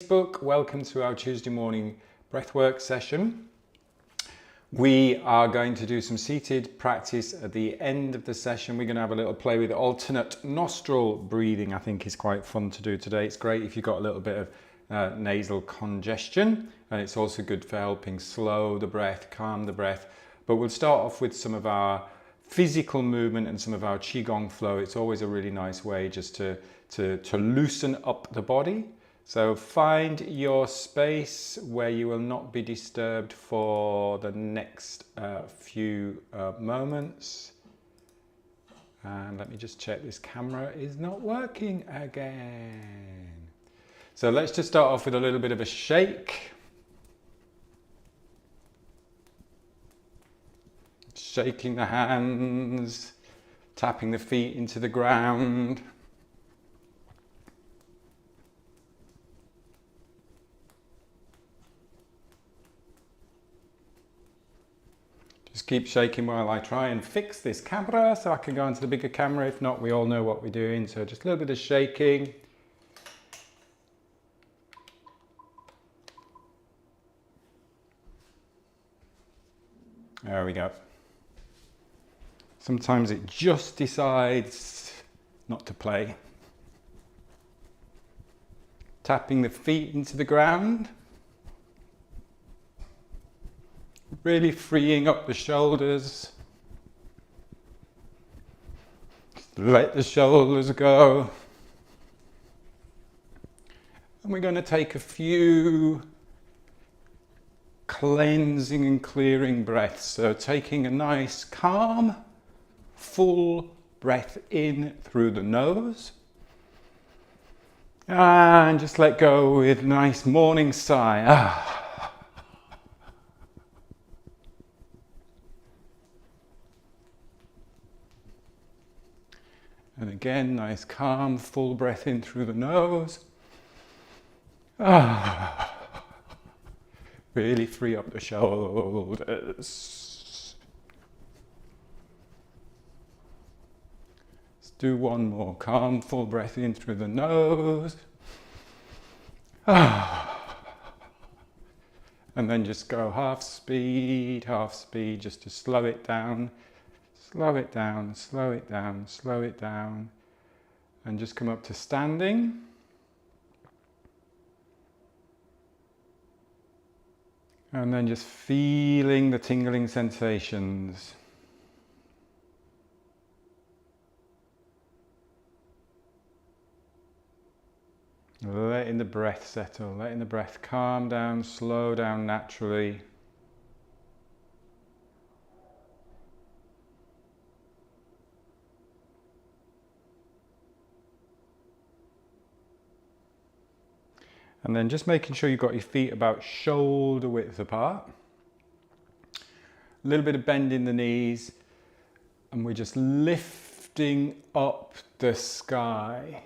Facebook, welcome to our Tuesday morning breathwork session. We are going to do some seated practice at the end of the session. We're going to have a little play with alternate nostril breathing. I think is quite fun to do today. It's great if you've got a little bit of nasal congestion, and it's also good for helping slow the breath, calm the breath. But we'll start off with some of our physical movement and some of our qigong flow. It's always a really nice way just to loosen up the body. So find your space where you will not be disturbed for the next few moments. And let me just check this camera is not working again. So let's just start off with a little bit of a shake. Shaking the hands, tapping the feet into the ground. Just keep shaking while I try and fix this camera so I can go into the bigger camera. If not, we all know what we're doing. So just a little bit of shaking. There we go. Sometimes it just decides not to play. Tapping the feet into the ground. Really freeing up the shoulders. Let the shoulders go. And we're going to take a few cleansing and clearing breaths. So taking a nice calm, full breath in through the nose. And just let go with a nice morning sigh. And again, nice calm, full breath in through the nose. Really free up the shoulders. Let's do one more. Calm, full breath in through the nose. And then just go half speed, just to slow it down. Slow it down, slow it down, slow it down. And just come up to standing. And then just feeling the tingling sensations. Letting the breath settle, letting the breath calm down, slow down naturally. And then just making sure you've got your feet about shoulder width apart. A little bit of bend in the knees. And we're just lifting up the sky.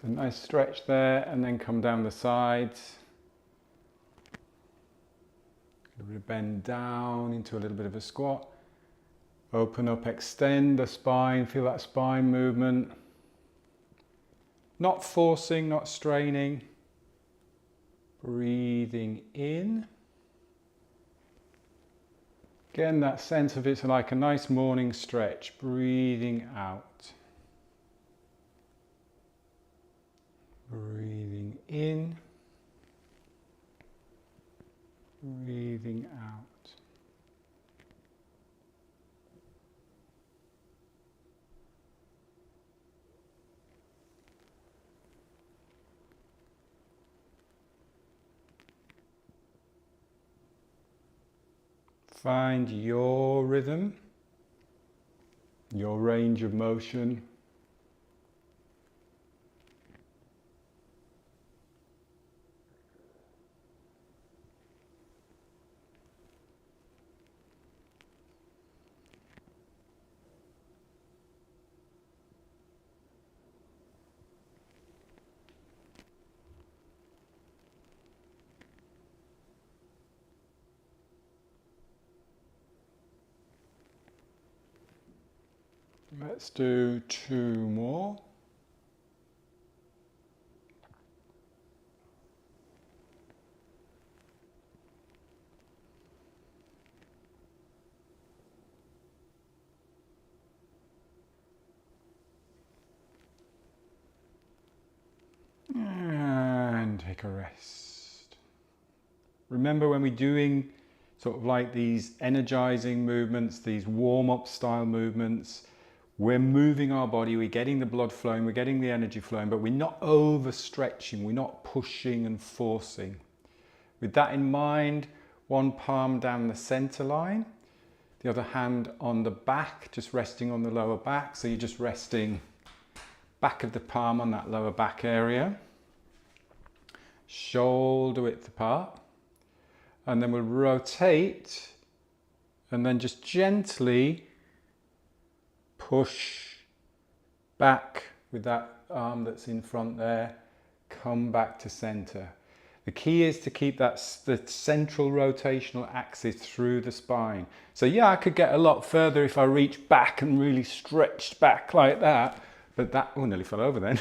So nice stretch there, and then come down the sides. A little bit of bend down into a little bit of a squat. Open up, extend the spine, feel that spine movement. Not forcing, not straining. Breathing in. Again, that sense of it's like a nice morning stretch. Breathing out. Breathing in. Breathing out. Find your rhythm, your range of motion. Let's do 2 more. take a rest. Remember, when we're doing sort of like these energizing movements, these warm-up style movements, we're moving our body, we're getting the blood flowing, we're getting the energy flowing, but we're not overstretching, we're not pushing and forcing. With that in mind, one palm down the center line, the other hand on the back, just resting on the lower back. So you're just resting back of the palm on that lower back area, shoulder width apart, and then we'll rotate and then just gently push back with that arm that's in front there, come back to center. The key is to keep the central rotational axis through the spine. So yeah, I could get a lot further if I reach back and really stretched back like that, but that, oh, nearly fell over then.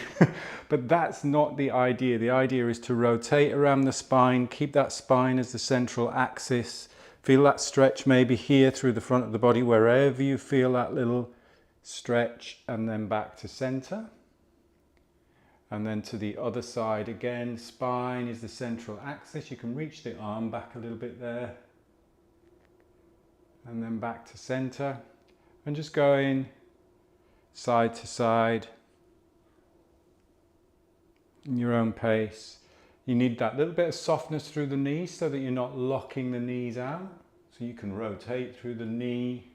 But that's not the idea. The idea is to rotate around the spine, keep that spine as the central axis, feel that stretch maybe here through the front of the body, wherever you feel that little stretch, and then back to center. And then to the other side again, spine is the central axis. You can reach the arm back a little bit there. And then back to center. And just going side to side in your own pace. You need that little bit of softness through the knees so that you're not locking the knees out. So you can rotate through the knee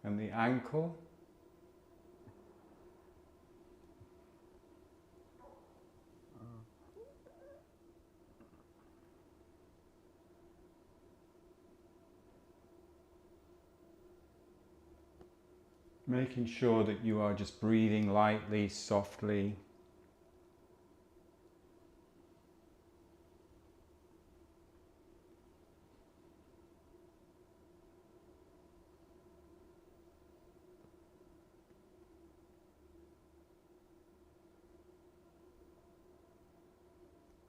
and the ankle. Making sure that you are just breathing lightly, softly.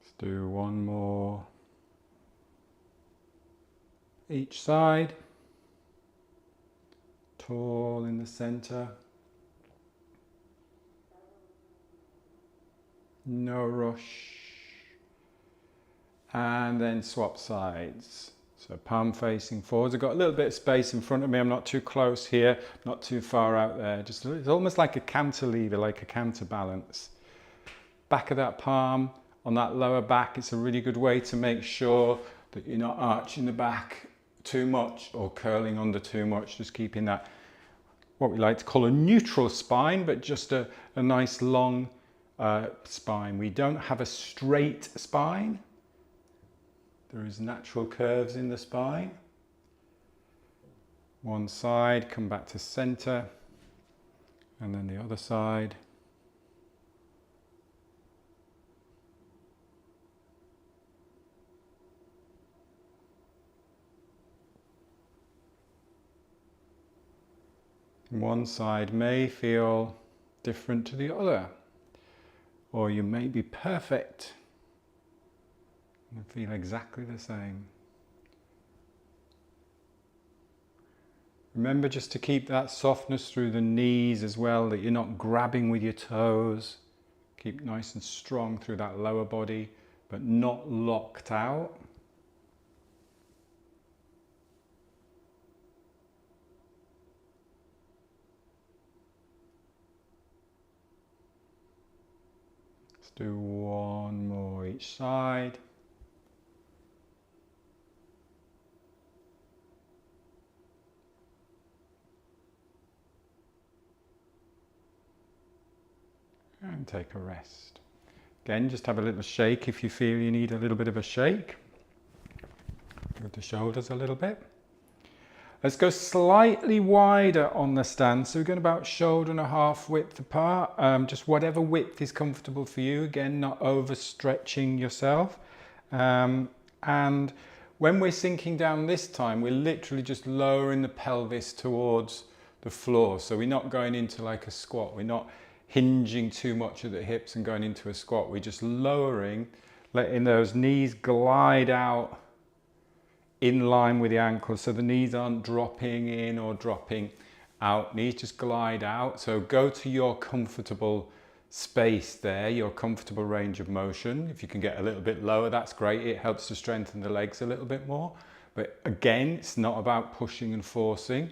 Let's do one more each side. Tall in the center. No rush. And then swap sides. So palm facing forwards. I've got a little bit of space in front of me. I'm not too close here, not too far out there. Just it's almost like a cantilever, like a counterbalance. Back of that palm on that lower back. It's a really good way to make sure that you're not arching the back too much or curling under too much. Just keeping that, what we like to call a neutral spine, but just a nice long spine. We don't have a straight spine. There is natural curves in the spine. One side, come back to center, and then the other side. One side may feel different to the other, or you may be perfect and feel exactly the same. Remember just to keep that softness through the knees as well, that you're not grabbing with your toes. Keep nice and strong through that lower body, but not locked out. Let's do one more each side. And take a rest. Again, just have a little shake if you feel you need a little bit of a shake. With the shoulders a little bit. Let's go slightly wider on the stance. So we're going about shoulder and a half width apart. Just whatever width is comfortable for you. Again, not overstretching yourself. And when we're sinking down this time, we're literally just lowering the pelvis towards the floor. So we're not going into like a squat. We're not hinging too much at the hips and going into a squat. We're just lowering, letting those knees glide out in line with the ankles, so the knees aren't dropping in or dropping out. Knees just glide out. So go to your comfortable space there, your comfortable range of motion. If you can get a little bit lower, that's great. It helps to strengthen the legs a little bit more. But again, it's not about pushing and forcing.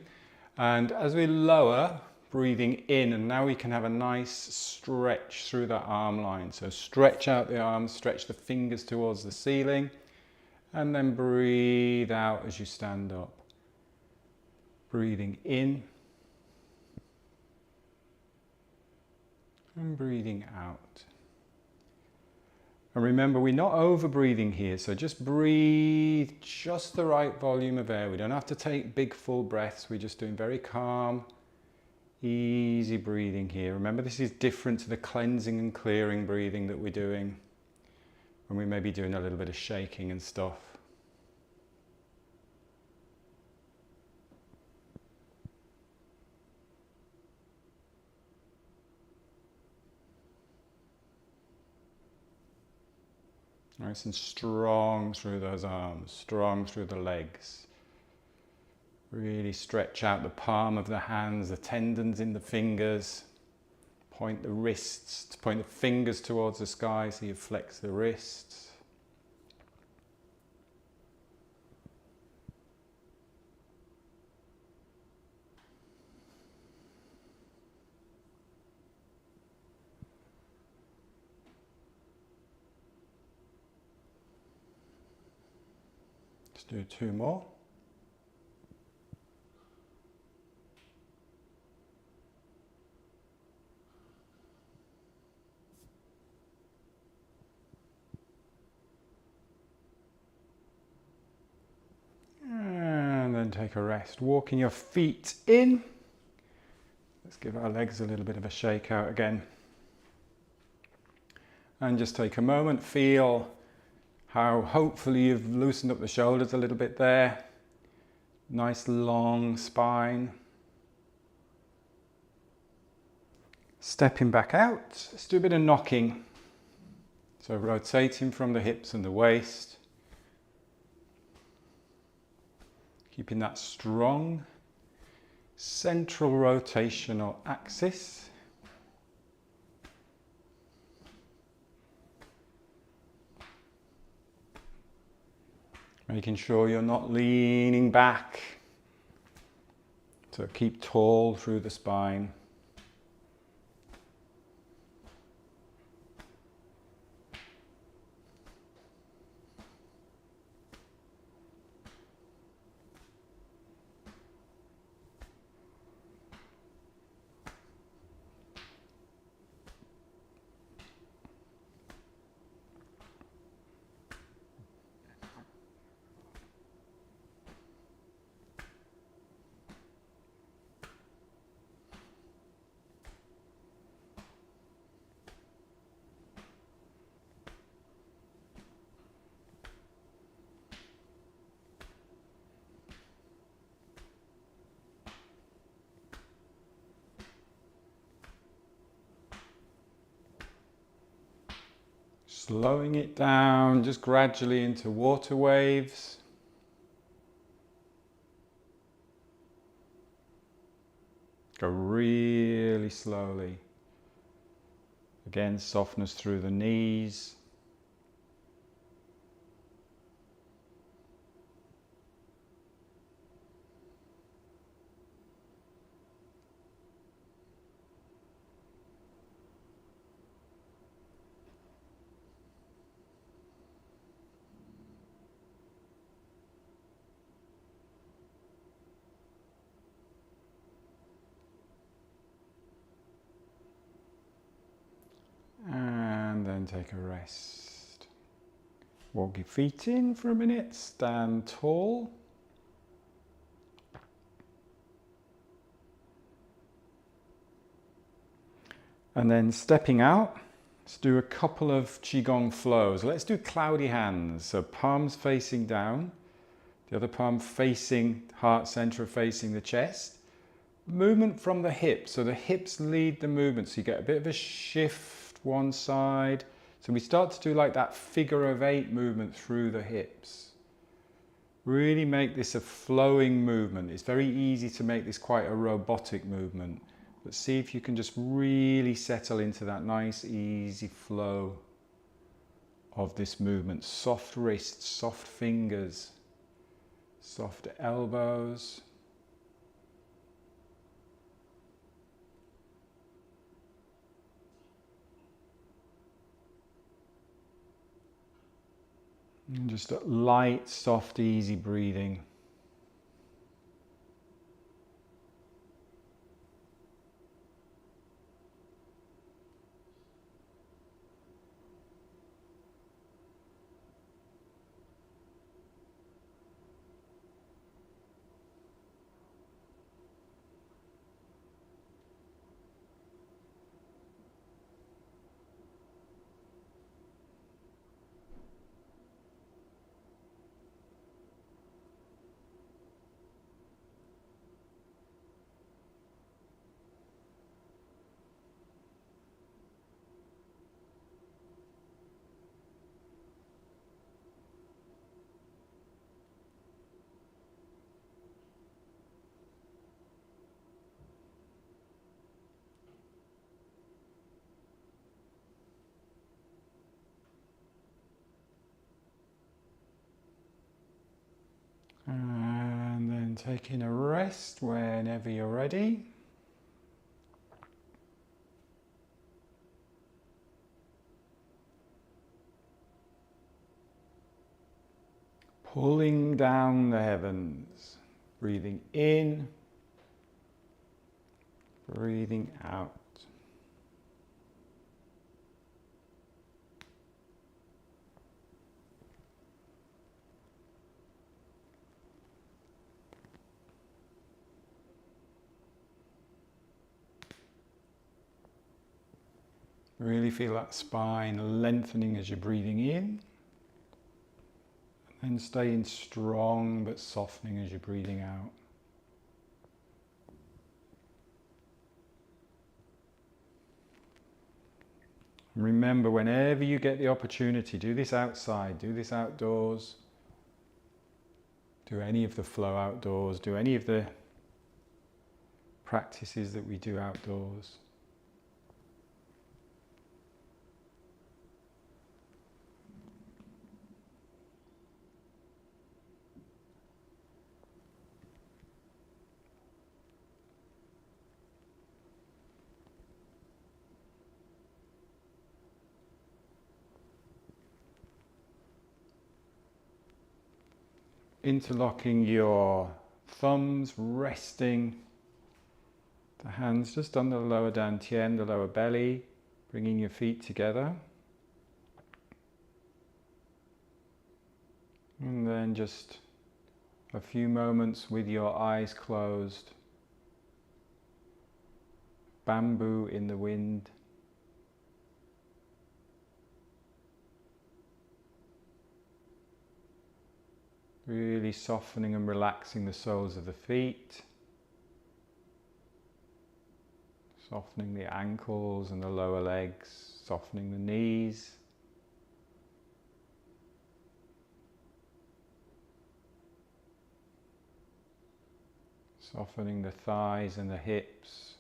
And as we lower, breathing in, and now we can have a nice stretch through that arm line. So stretch out the arms, stretch the fingers towards the ceiling, and then breathe out as you stand up. Breathing in and breathing out. And remember, we're not over breathing here, so just breathe just the right volume of air. We don't have to take big full breaths. We're just doing very calm, easy breathing here. Remember, this is different to the cleansing and clearing breathing that we're doing when we may be doing a little bit of shaking and stuff. Nice and strong through those arms, strong through the legs. Really stretch out the palm of the hands, the tendons in the fingers. Point the wrists, point the fingers towards the sky so you flex the wrists. Let's do 2 more. And then take a rest. Walking your feet in. Let's give our legs a little bit of a shake out again. And just take a moment, feel how hopefully you've loosened up the shoulders a little bit there. Nice long spine. Stepping back out, let's do a bit of knocking. So rotating from the hips and the waist. Keeping that strong central rotational axis. Making sure you're not leaning back. So keep tall through the spine. Slowing it down just gradually into water waves. Go really slowly. Again, softness through the knees. And then take a rest. Walk your feet in for a minute, stand tall. And then stepping out, let's do a couple of qigong flows. Let's do cloudy hands. So palms facing down, the other palm facing heart center, facing the chest. Movement from the hips, so the hips lead the movement, so you get a bit of a shift one side. So we start to do like that figure of 8 movement through the hips. Really make this a flowing movement. It's very easy to make this quite a robotic movement. But see if you can just really settle into that nice, easy flow of this movement. Soft wrists, soft fingers, soft elbows. And just a light, soft, easy breathing. And then taking a rest whenever you're ready. Pulling down the heavens, breathing in, breathing out. Really feel that spine lengthening as you're breathing in, and staying strong but softening as you're breathing out. Remember, whenever you get the opportunity, do this outside, do this outdoors, do any of the flow outdoors, do any of the practices that we do outdoors. Interlocking your thumbs, resting the hands just on the lower dantian, the lower belly, bringing your feet together. And then just a few moments with your eyes closed. Bamboo in the wind. Really softening and relaxing the soles of the feet. Softening the ankles and the lower legs, softening the knees. Softening the thighs and the hips.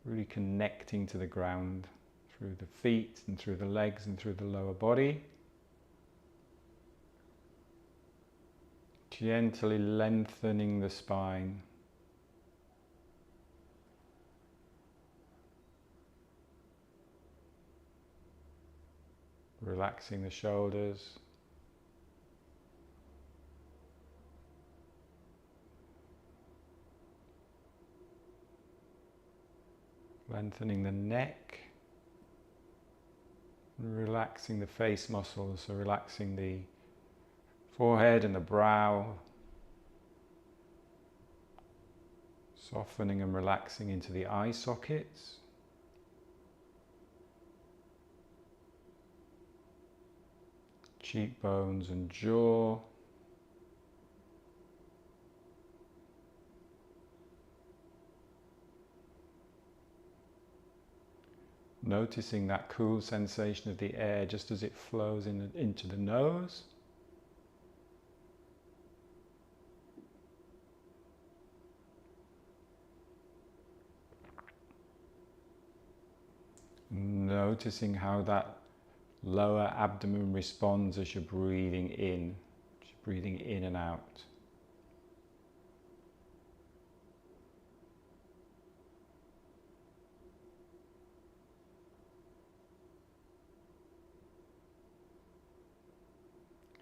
Really connecting to the ground through the feet and through the legs and through the lower body. Gently lengthening the spine. Relaxing the shoulders. Lengthening the neck. Relaxing the face muscles, so relaxing the forehead and the brow. Softening and relaxing into the eye sockets. Cheekbones and jaw. Noticing that cool sensation of the air just as it flows into the nose. Noticing how that lower abdomen responds as you're breathing in, and out.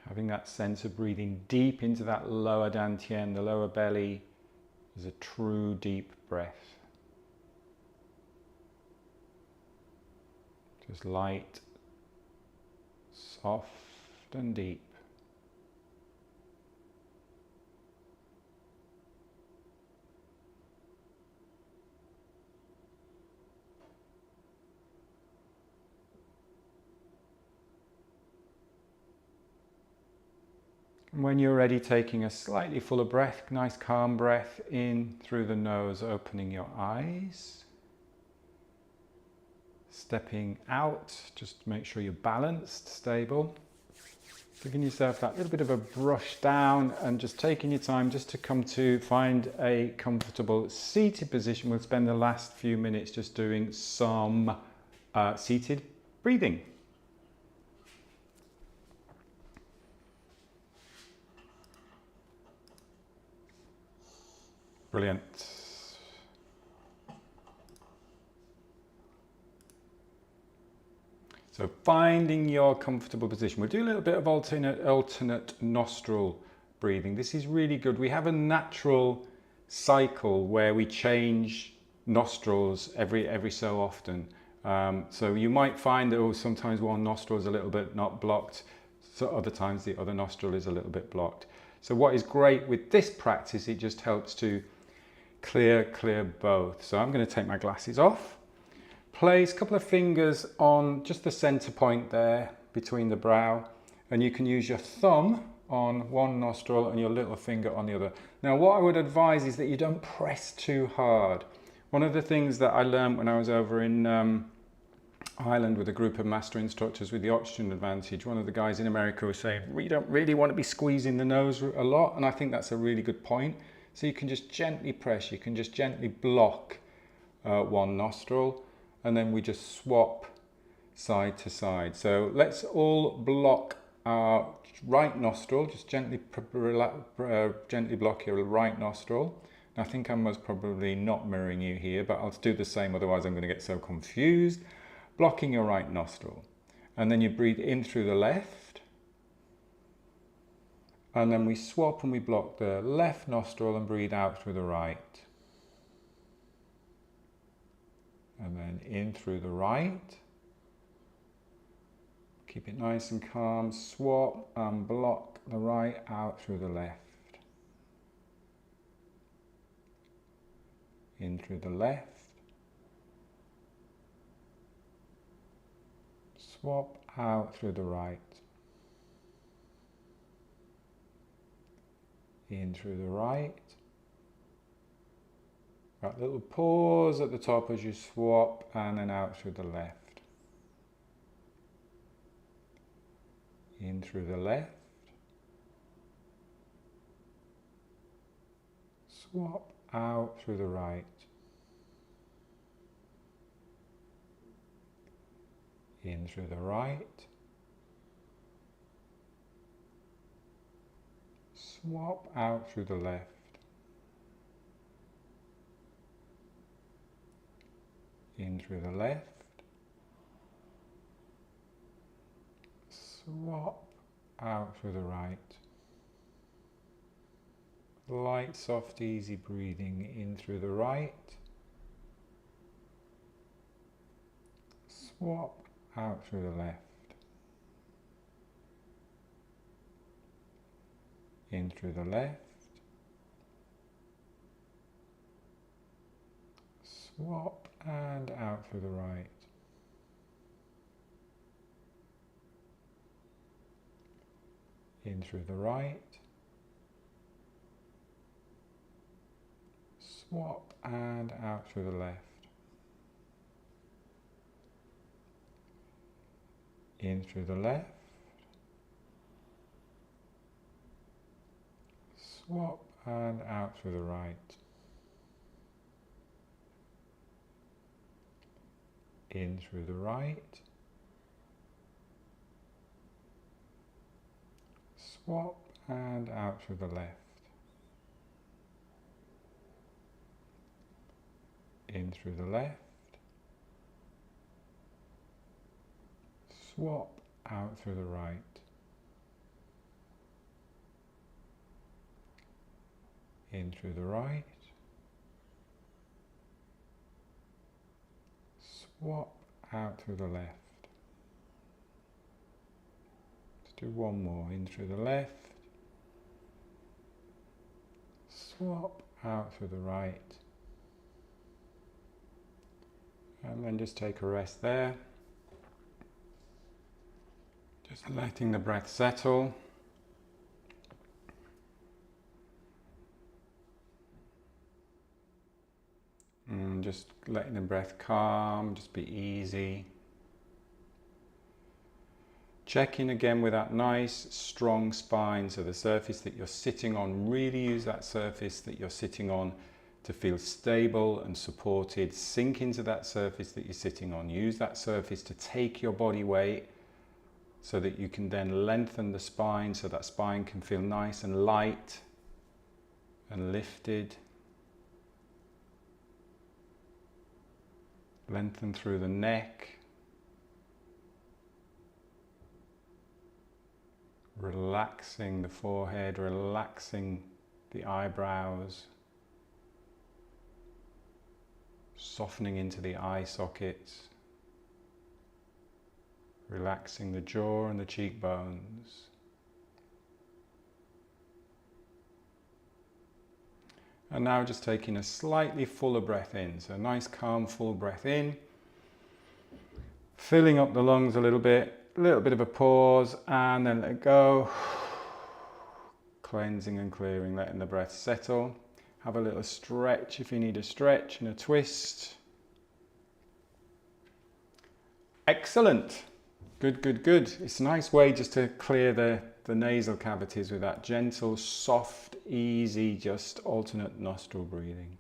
Having that sense of breathing deep into that lower dantian, the lower belly, is a true deep breath. Just light, soft and deep. And when you're ready, taking a slightly fuller breath, nice calm breath in through the nose, opening your eyes. Stepping out, just make sure you're balanced, stable. Giving yourself that little bit of a brush down and just taking your time just to come to find a comfortable seated position. We'll spend the last few minutes just doing some seated breathing. Brilliant. So finding your comfortable position. We'll do a little bit of alternate nostril breathing. This is really good. We have a natural cycle where we change nostrils every so often. So you might find that sometimes one nostril is a little bit not blocked, so other times the other nostril is a little bit blocked. So what is great with this practice, it just helps to clear both. So I'm going to take my glasses off. Place a couple of fingers on just the center point there between the brow, and you can use your thumb on one nostril and your little finger on the other. Now what I would advise is that you don't press too hard. One of the things that I learned when I was over in Ireland with a group of master instructors with the oxygen advantage, one of the guys in America was saying, we don't really want to be squeezing the nose a lot, and I think that's a really good point. So you can just gently press, you can just gently block one nostril, and then we just swap side to side. So let's all block our right nostril, just gently block your right nostril. I think I'm most probably not mirroring you here, but I'll do the same, otherwise I'm going to get so confused. Blocking your right nostril. And then you breathe in through the left. And then we swap and we block the left nostril and breathe out through the right. And then in through the right. Keep it nice and calm. Swap and block the right out through the left. In through the left. Swap out through the right. In through the right. That little pause at the top as you swap, and then out through the left. In through the left. Swap out through the right. In through the right. Swap out through the left. In through the left. Swap out through the right. Light, soft, easy breathing in through the right. Swap out through the left. In through the left. Swap and out through the right. In through the right. Swap and out through the left. In through the left. Swap and out through the right. in through the right, swap and out through the left, in through the left, swap out through the right, in through the right, swap out through the left. Let's do one more, in through the left, swap out through the right, and then just take a rest there. Just letting the breath settle. And just letting the breath calm, just be easy. Check in again with that nice, strong spine, so the surface that you're sitting on, really use that surface that you're sitting on to feel stable and supported. Sink into that surface that you're sitting on. Use that surface to take your body weight so that you can then lengthen the spine, so that spine can feel nice and light and lifted. Lengthen through the neck. Relaxing the forehead, relaxing the eyebrows. Softening into the eye sockets. Relaxing the jaw and the cheekbones. And now just taking a slightly fuller breath in. So a nice calm full breath in. Filling up the lungs a little bit of a pause, and then let it go. Cleansing and clearing, letting the breath settle. Have a little stretch if you need a stretch and a twist. Excellent. Good, good, good. It's a nice way just to clear the nasal cavities with that gentle, soft, easy, just alternate nostril breathing.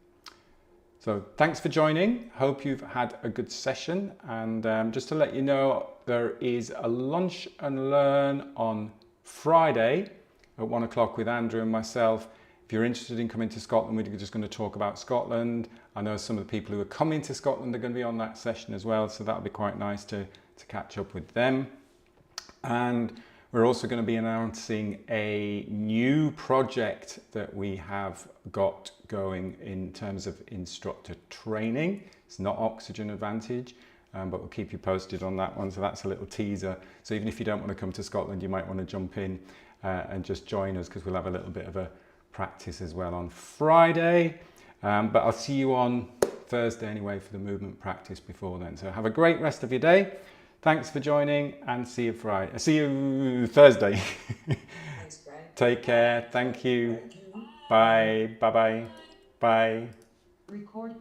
So thanks for joining. Hope you've had a good session. And just to let you know, there is a lunch and learn on Friday at 1 o'clock with Andrew and myself. If you're interested in coming to Scotland, we're just going to talk about Scotland. I know some of the people who are coming to Scotland are going to be on that session as well, so that'll be quite nice to catch up with them. And we're also going to be announcing a new project that we have got going in terms of instructor training. It's not Oxygen Advantage, but we'll keep you posted on that one. So that's a little teaser. So even if you don't want to come to Scotland, you might want to jump in and just join us, because we'll have a little bit of a practice as well on Friday. But I'll see you on Thursday anyway for the movement practice before then. So have a great rest of your day. Thanks for joining, and see you Friday. See you Thursday. Thanks, Greg. Take care. Thank you. Bye. Bye-bye. Bye. Record.